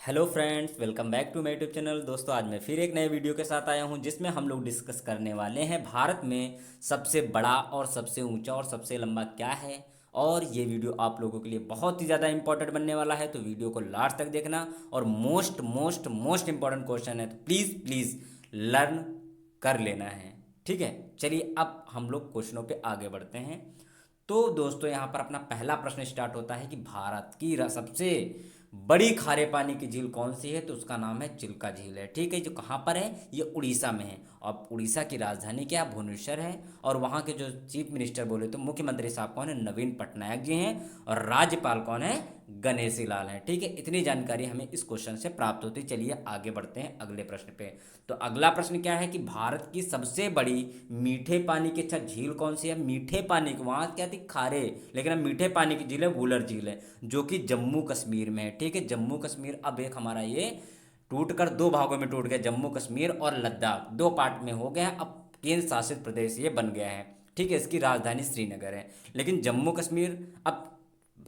Hello friends, welcome back to my YouTube channel. दोस्तों, आज मैं फिर एक नए वीडियो के साथ आया हूं जिसमें हम लोग डिस्कस करने वाले हैं भारत में सबसे बड़ा और सबसे ऊंचा और सबसे लंबा क्या है। और ये वीडियो आप लोगों के लिए बहुत ही ज़्यादा इंपॉर्टेंट बनने वाला है, तो वीडियो को लास्ट तक देखना। और most most most important question है, तो प्लीज़ प्लीज़ लर्न कर लेना है। ठीक है, चलिए अब हम लोग क्वेश्चनों पे आगे बढ़ते हैं। तो दोस्तों, यहाँ पर अपना पहला प्रश्न स्टार्ट होता है कि भारत की सबसे बड़ी खारे पानी की झील कौन सी है। तो उसका नाम है चिल्का झील है। ठीक है, जो कहाँ पर है, ये उड़ीसा में है। अब उड़ीसा की राजधानी क्या है, भुवनेश्वर है। और वहाँ के जो चीफ मिनिस्टर बोले तो मुख्यमंत्री साहब कौन है, नवीन पटनायक जी हैं। और राज्यपाल कौन है, गणेशी लाल हैं। ठीक है, इतनी जानकारी हमें इस क्वेश्चन से प्राप्त होती। चलिए आगे बढ़ते हैं अगले प्रश्न पे। तो अगला प्रश्न क्या है कि भारत की सबसे बड़ी मीठे पानी की अच्छा झील कौन सी है। मीठे पानी की, वहाँ क्या थी, खारे, लेकिन अब मीठे पानी की झील है वुलर झील है, जो कि जम्मू कश्मीर में है। ठीक है, जम्मू कश्मीर अब एक हमारा ये टूट कर दो भागों में टूट गया। जम्मू कश्मीर और लद्दाख दो पार्ट में हो गया। अब केंद्र शासित प्रदेश ये बन गया है। ठीक है, इसकी राजधानी श्रीनगर है। लेकिन जम्मू कश्मीर अब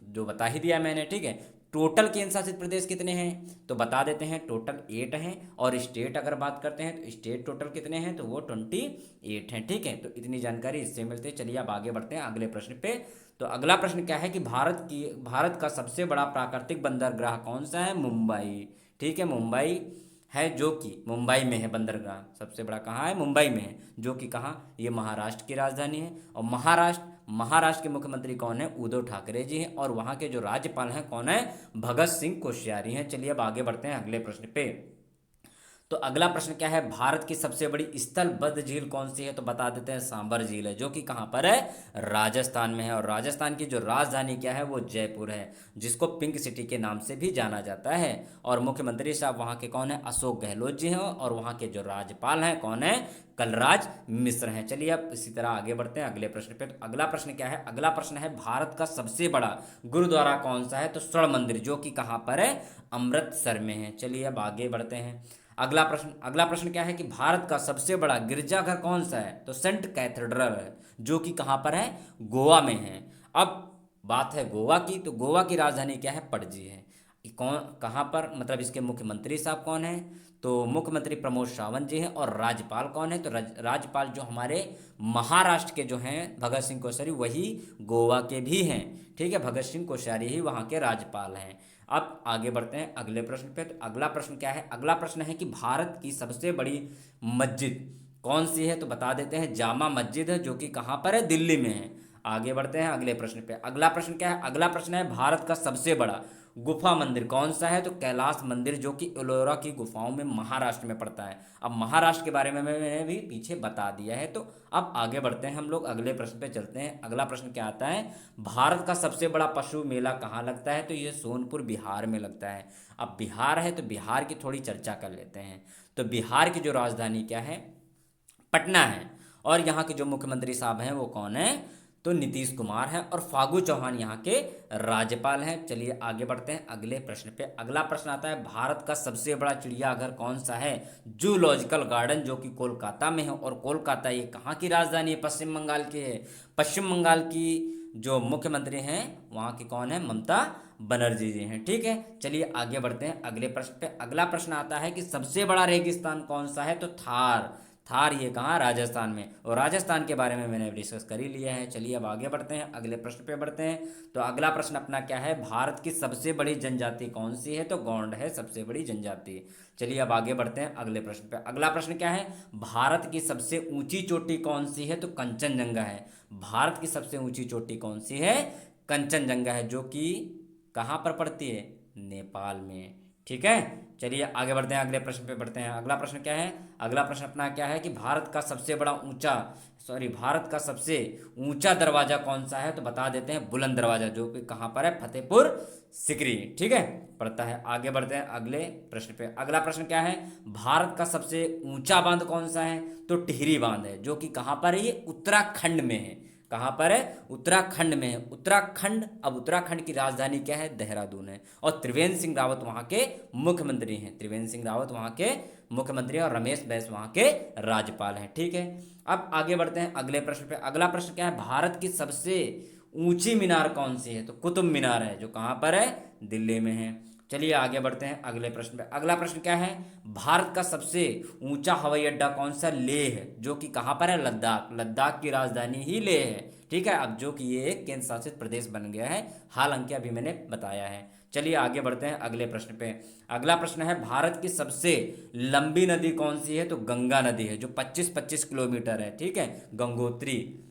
जो बता ही दिया मैंने। ठीक है, टोटल केंद्र शासित प्रदेश कितने हैं तो बता देते हैं, टोटल 8 हैं। और स्टेट अगर बात करते हैं तो स्टेट टोटल कितने हैं, तो वो 28 हैं। ठीक है, तो इतनी जानकारी इससे मिलती है। चलिए अब आगे बढ़ते हैं अगले प्रश्न पे। तो अगला प्रश्न क्या है कि भारत का सबसे बड़ा प्राकृतिक बंदरगाह कौन सा है, मुंबई। ठीक है, मुंबई है, जो कि मुंबई में है। बंदरगाह सबसे बड़ा कहाँ है, मुंबई में है, जो कि कहाँ, ये महाराष्ट्र की राजधानी है। और महाराष्ट्र के मुख्यमंत्री कौन है, उद्धव ठाकरे जी हैं। और वहाँ के जो राज्यपाल हैं कौन है, भगत सिंह कोश्यारी हैं। चलिए अब आगे बढ़ते हैं अगले प्रश्न पे। तो अगला प्रश्न क्या है, भारत की सबसे बड़ी स्थलबद्ध झील कौन सी है। तो बता देते हैं, सांबर झील है, जो कि कहाँ पर है, राजस्थान में है। और राजस्थान की जो राजधानी क्या है, वो जयपुर है, जिसको पिंक सिटी के नाम से भी जाना जाता है। और मुख्यमंत्री साहब वहाँ के कौन है, अशोक गहलोत जी हैं। और वहाँ के जो राज्यपाल हैं कौन है, कलराज मिश्र हैं। चलिए अब इसी तरह आगे बढ़ते हैं अगले प्रश्न पे। तो अगला प्रश्न क्या है, अगला प्रश्न है भारत का सबसे बड़ा गुरुद्वारा कौन सा है। तो स्वर्ण मंदिर, जो कि कहाँ पर है, अमृतसर में है। चलिए अब आगे बढ़ते हैं अगला प्रश्न क्या है कि भारत का सबसे बड़ा गिरजाघर कौन सा है। तो सेंट कैथेड्रल है, जो कि कहाँ पर है, गोवा में है। अब बात है गोवा की, तो गोवा की राजधानी क्या है, पणजी है। ये कौन, कहाँ पर, मतलब इसके मुख्यमंत्री साहब कौन है, तो मुख्यमंत्री प्रमोद सावंत जी हैं। और राज्यपाल कौन है, तो राज्यपाल जो हमारे महाराष्ट्र के जो हैं भगत सिंह कोश्यारी, वही गोवा के भी हैं। ठीक है, भगत सिंह कोश्यारी ही वहाँ के राज्यपाल हैं। अब आगे बढ़ते हैं अगले प्रश्न पे। तो अगला प्रश्न क्या है, अगला प्रश्न है कि भारत की सबसे बड़ी मस्जिद कौन सी है। तो बता देते हैं, जामा मस्जिद है, जो कि कहाँ पर है, दिल्ली में है। आगे बढ़ते हैं अगले प्रश्न पे। अगला प्रश्न क्या है, अगला प्रश्न है भारत का सबसे बड़ा गुफा मंदिर कौन सा है। तो कैलाश मंदिर, जो कि एलोरा की गुफाओं में महाराष्ट्र में पड़ता है। अब महाराष्ट्र के बारे में मैंने भी पीछे बता दिया है। तो अब आगे बढ़ते हैं हम लोग अगले प्रश्न पे चलते हैं। अगला प्रश्न क्या आता है, भारत का सबसे बड़ा पशु मेला कहाँ लगता है। तो ये सोनपुर बिहार में लगता है। अब बिहार है, तो बिहार की थोड़ी चर्चा कर लेते हैं। तो बिहार की जो राजधानी क्या है, पटना है। और यहाँ के जो मुख्यमंत्री साहब हैं वो कौन है, तो नीतीश कुमार हैं। और फागू चौहान यहाँ के राज्यपाल हैं। चलिए आगे बढ़ते हैं अगले प्रश्न पे। अगला प्रश्न आता है, भारत का सबसे बड़ा चिड़ियाघर कौन सा है। जूलॉजिकल गार्डन, जो कि कोलकाता में है। और कोलकाता ये कहाँ की राजधानी है, पश्चिम बंगाल की है। पश्चिम बंगाल की जो मुख्यमंत्री हैं वहाँ की कौन है, ममता बनर्जी जी हैं। ठीक है, चलिए आगे बढ़ते हैं अगले प्रश्न पे। अगला प्रश्न आता है कि सबसे बड़ा रेगिस्तान कौन सा है। तो थार, थार ये कहाँ, राजस्थान में। और राजस्थान के बारे में मैंने डिस्कस कर ही लिया है। चलिए अब आगे बढ़ते हैं अगले प्रश्न पे बढ़ते हैं। तो अगला प्रश्न अपना क्या है, भारत की सबसे बड़ी जनजाति कौन सी है। तो गौंड है सबसे बड़ी जनजाति। चलिए अब आगे बढ़ते हैं अगले प्रश्न पे। अगला प्रश्न क्या है, भारत की सबसे ऊंची चोटी कौन सी है। तो कंचनजंगा है। भारत की सबसे ऊंची चोटी कौन सी है, कंचनजंगा है, जो कि कहाँ पर पड़ती है, नेपाल में। ठीक है, चलिए आगे बढ़ते हैं अगले प्रश्न पे बढ़ते हैं। अगला प्रश्न क्या है, अगला प्रश्न अपना क्या है कि भारत का सबसे ऊंचा दरवाजा कौन सा है। तो बता देते हैं, बुलंद दरवाजा, जो कि कहाँ पर है, फतेहपुर सिकरी। ठीक है, पड़ता है। आगे बढ़ते हैं अगले प्रश्न पे। अगला प्रश्न क्या है, भारत का सबसे ऊंचा बांध कौन सा है। तो टिहरी बांध है, जो कि कहाँ पर है, ये उत्तराखंड में है। कहाँ पर है, उत्तराखंड में है। उत्तराखंड, अब उत्तराखंड की राजधानी क्या है, देहरादून है। और त्रिवेंद्र सिंह रावत वहाँ के मुख्यमंत्री हैं। त्रिवेंद्र सिंह रावत वहाँ के मुख्यमंत्री, और रमेश बैस वहाँ के राज्यपाल हैं। ठीक है, अब आगे बढ़ते हैं अगले प्रश्न पे। अगला प्रश्न क्या है, भारत की सबसे ऊंची मीनार कौन सी है। तो कुतुब मीनार है, जो कहाँ पर है, दिल्ली में है। चलिए आगे बढ़ते हैं अगले प्रश्न पे। अगला प्रश्न क्या है, भारत का सबसे ऊंचा हवाई अड्डा कौन सा? लेह है, जो कि कहाँ पर है? लद्दाख। लद्दाख की राजधानी ही लेह है, ठीक है। अब जो कि ये एक केंद्र शासित प्रदेश बन गया है, हालांकि अभी मैंने बताया है। चलिए आगे बढ़ते हैं अगले प्रश्न पे। अगला प्रश्न है, भारत की सबसे लंबी नदी कौन सी है? तो गंगा नदी है, जो 25-25 किलोमीटर है, ठीक है। गंगोत्री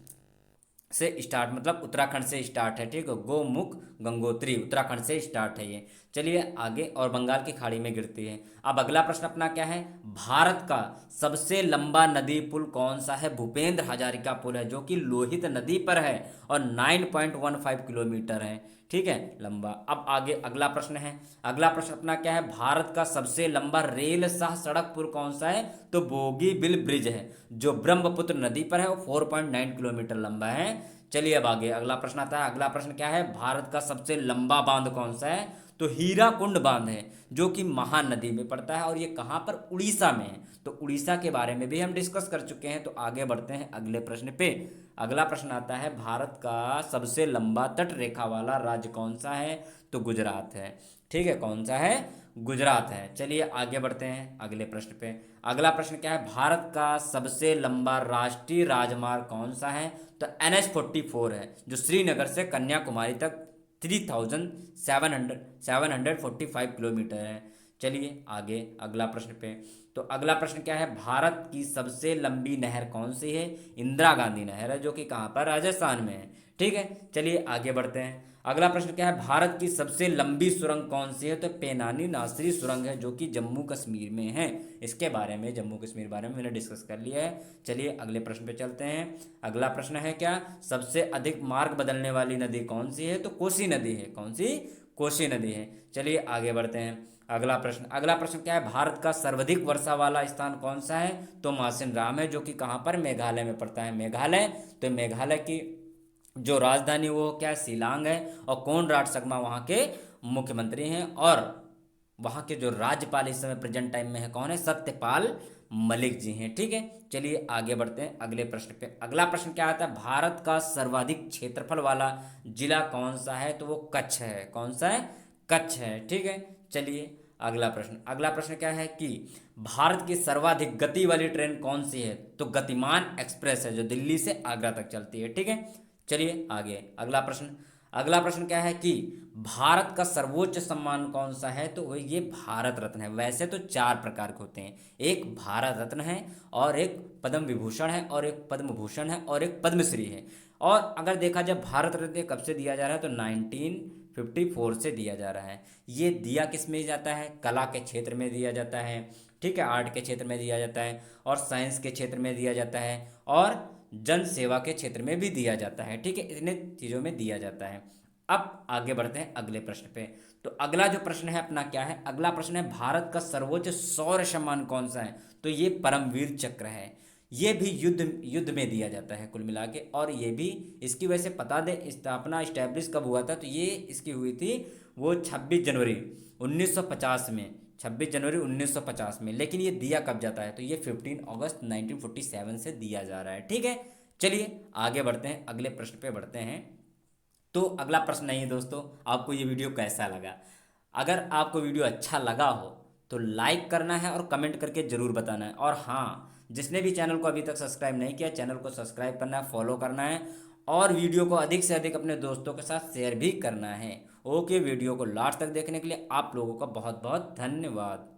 से स्टार्ट, मतलब उत्तराखंड से स्टार्ट है, ठीक है। गोमुख गंगोत्री उत्तराखंड से स्टार्ट है ये। चलिए आगे, और बंगाल की खाड़ी में गिरती है। अब अगला प्रश्न अपना क्या है, भारत का सबसे लंबा नदी पुल कौन सा है? भूपेंद्र हजारिका पुल है, जो कि लोहित नदी पर है और 9.15 किलोमीटर है, ठीक है, लंबा। अब आगे अगला प्रश्न है। अगला प्रश्न अपना क्या है, भारत का सबसे लंबा रेल सह सड़क पुल कौन सा है? तो बोगीबिल ब्रिज है, जो ब्रह्मपुत्र नदी पर है, वो 4.9 किलोमीटर लंबा है। चलिए अब आगे अगला प्रश्न आता है। अगला प्रश्न क्या है, भारत का सबसे लंबा बांध कौन सा है? तो हीराकुंड बांध है, जो कि महानदी में पड़ता है, और ये कहाँ पर? उड़ीसा में है। तो उड़ीसा के बारे में भी हम डिस्कस कर चुके हैं। तो आगे बढ़ते हैं अगले प्रश्न पे। अगला प्रश्न आता है, भारत का सबसे लंबा तट रेखा वाला राज्य कौन सा है? तो गुजरात है, ठीक है। कौन सा है? गुजरात है। चलिए आगे बढ़ते हैं अगले प्रश्न पे। अगला प्रश्न क्या है, भारत का सबसे लंबा राष्ट्रीय राजमार्ग कौन सा है? तो NH-44 है, जो श्रीनगर से कन्याकुमारी तक 3745 किलोमीटर है। चलिए आगे अगला प्रश्न पे। तो अगला प्रश्न क्या है, भारत की सबसे लंबी नहर कौन सी है? इंदिरा गांधी नहर है, जो कि कहाँ पर? राजस्थान में है, ठीक है। चलिए आगे बढ़ते हैं। अगला प्रश्न क्या है, भारत की सबसे लंबी सुरंग कौन सी है? तो पेनानी नासरी सुरंग है, जो कि जम्मू कश्मीर में है। इसके बारे में, जम्मू कश्मीर बारे में मैंने डिस्कस कर लिया है। चलिए अगले प्रश्न पे चलते हैं। अगला प्रश्न है क्या, सबसे अधिक मार्ग बदलने वाली नदी कौन सी है? तो कोसी नदी है। कौन सी? कोसी नदी है। चलिए आगे बढ़ते हैं। अगला प्रश्न क्या है, भारत का सर्वाधिक वर्षा वाला स्थान कौन सा है? तो मासिन राम है, जो कि कहाँ पर? मेघालय में पड़ता है। मेघालय, तो मेघालय की जो राजधानी वो क्या है? शिलांग है। और कोनराड संगमा वहाँ के मुख्यमंत्री हैं, और वहाँ के जो राज्यपाल इस समय प्रेजेंट टाइम में है, कौन है? सत्यपाल मलिक जी हैं, ठीक है। चलिए आगे बढ़ते हैं अगले प्रश्न पे। अगला प्रश्न क्या आता है, भारत का सर्वाधिक क्षेत्रफल वाला जिला कौन सा है? तो वो कच्छ है। कौन सा है? कच्छ है, ठीक है। चलिए अगला प्रश्न क्या है कि भारत की सर्वाधिक गति वाली ट्रेन कौन सी है? तो गतिमान एक्सप्रेस है, जो दिल्ली से आगरा तक चलती है, ठीक है। चलिए आगे अगला प्रश्न क्या है कि भारत का सर्वोच्च सम्मान कौन सा है? तो ये भारत रत्न है। वैसे तो 4 प्रकार के होते हैं, एक भारत रत्न है, और एक पद्म विभूषण है, और एक पद्म भूषण है, और एक पद्मश्री है। और अगर देखा जाए भारत रत्न कब से दिया जा रहा है, तो 1954 से दिया जा रहा है। ये दिया किस में जाता है? कला के क्षेत्र में दिया जाता है, ठीक है, आर्ट के क्षेत्र में दिया जाता है, और साइंस के क्षेत्र में दिया जाता है, और जन सेवा के क्षेत्र में भी दिया जाता है, ठीक है। इतने चीज़ों में दिया जाता है। अब आगे बढ़ते हैं अगले प्रश्न पे। तो अगला जो प्रश्न है अपना क्या है, अगला प्रश्न है, भारत का सर्वोच्च सौर्य सम्मान कौन सा है? तो ये परमवीर चक्र है। ये भी युद्ध युद्ध में दिया जाता है कुल मिला के। और ये भी, इसकी वजह से बता दें, स्थापना इस्टेब्लिश कब हुआ था, तो ये इसकी हुई थी वो 26 जनवरी 1950 में, 26 जनवरी 1950 में। लेकिन ये दिया कब जाता है, तो ये 15 अगस्त 1947 से दिया जा रहा है, ठीक है। चलिए आगे बढ़ते हैं, अगले प्रश्न पे बढ़ते हैं। तो अगला प्रश्न नहीं है दोस्तों, आपको ये वीडियो कैसा लगा? अगर आपको वीडियो अच्छा लगा हो तो लाइक करना है, और कमेंट करके ज़रूर बताना है। और हाँ, जिसने भी चैनल को अभी तक सब्सक्राइब नहीं किया, चैनल को सब्सक्राइब करना है, फॉलो करना है, और वीडियो को अधिक से अधिक अपने दोस्तों के साथ शेयर भी करना है। ओके, वीडियो को लास्ट तक देखने के लिए आप लोगों का बहुत बहुत धन्यवाद।